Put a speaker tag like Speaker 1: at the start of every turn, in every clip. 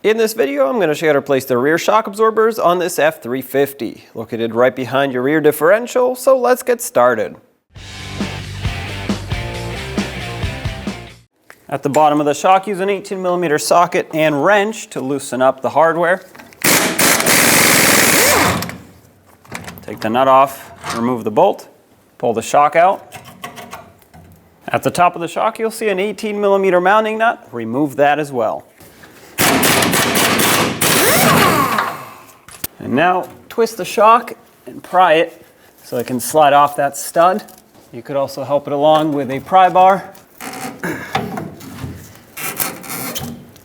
Speaker 1: In this video, I'm going to show you how to replace the rear shock absorbers on this F-350, located right behind your rear differential, so let's get started. At the bottom of the shock, use an 18mm socket and wrench to loosen up the hardware. Take the nut off, remove the bolt, pull the shock out. At the top of the shock, you'll see an 18mm mounting nut. Remove that as well. And now twist the shock and pry it so it can slide off that stud. You could also help it along with a pry bar.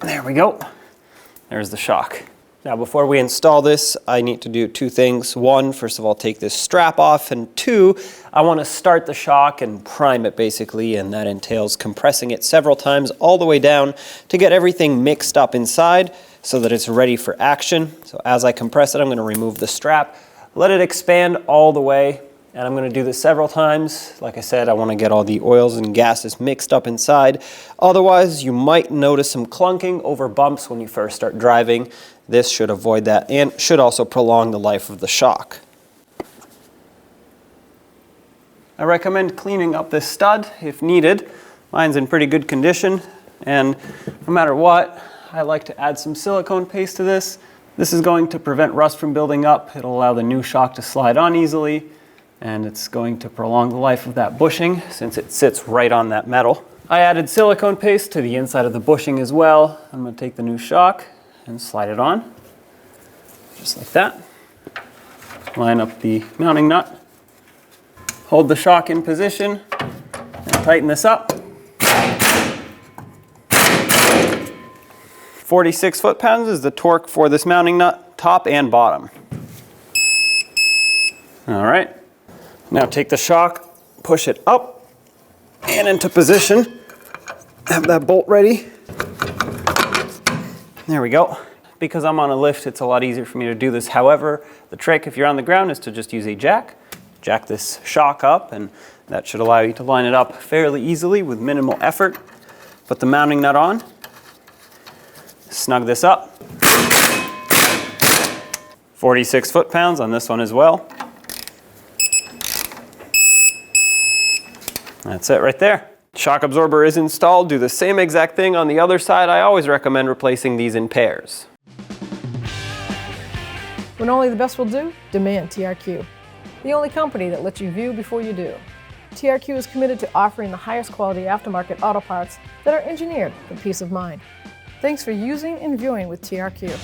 Speaker 1: There we go. There's the shock. Now before we install this, I need to do two things. One, first of all, take this strap off, and two, I want to start the shock and prime it basically, and that entails compressing it several times all the way down to get everything mixed up inside so that it's ready for action. So as I compress it, I'm going to remove the strap, let it expand all the way, and I'm going to do this several times. Like I said, I want to get all the oils and gases mixed up inside. Otherwise, you might notice some clunking over bumps when you first start driving. This should avoid that and should also prolong the life of the shock. I recommend cleaning up this stud if needed. Mine's in pretty good condition, and no matter what, I like to add some silicone paste to this. This is going to prevent rust from building up. It'll allow the new shock to slide on easily, and it's going to prolong the life of that bushing since it sits right on that metal. I added silicone paste to the inside of the bushing as well. I'm going to take the new shock and slide it on, just like that. Line up the mounting nut. Hold the shock in position and tighten this up. 46 foot-pounds is the torque for this mounting nut, top and bottom. All right, now take the shock, push it up and into position. Have that bolt ready. There we go. Because I'm on a lift, it's a lot easier for me to do this. However, the trick if you're on the ground is to just use a jack. Jack this shock up, and that should allow you to line it up fairly easily with minimal effort. Put the mounting nut on. Snug this up. 46 foot-pounds on this one as well. That's it right there. Shock absorber is installed. Do the same exact thing on the other side. I always recommend replacing these in pairs.
Speaker 2: When only the best will do, demand TRQ. The only company that lets you view before you do. TRQ is committed to offering the highest quality aftermarket auto parts that are engineered for peace of mind. Thanks for using and viewing with TRQ.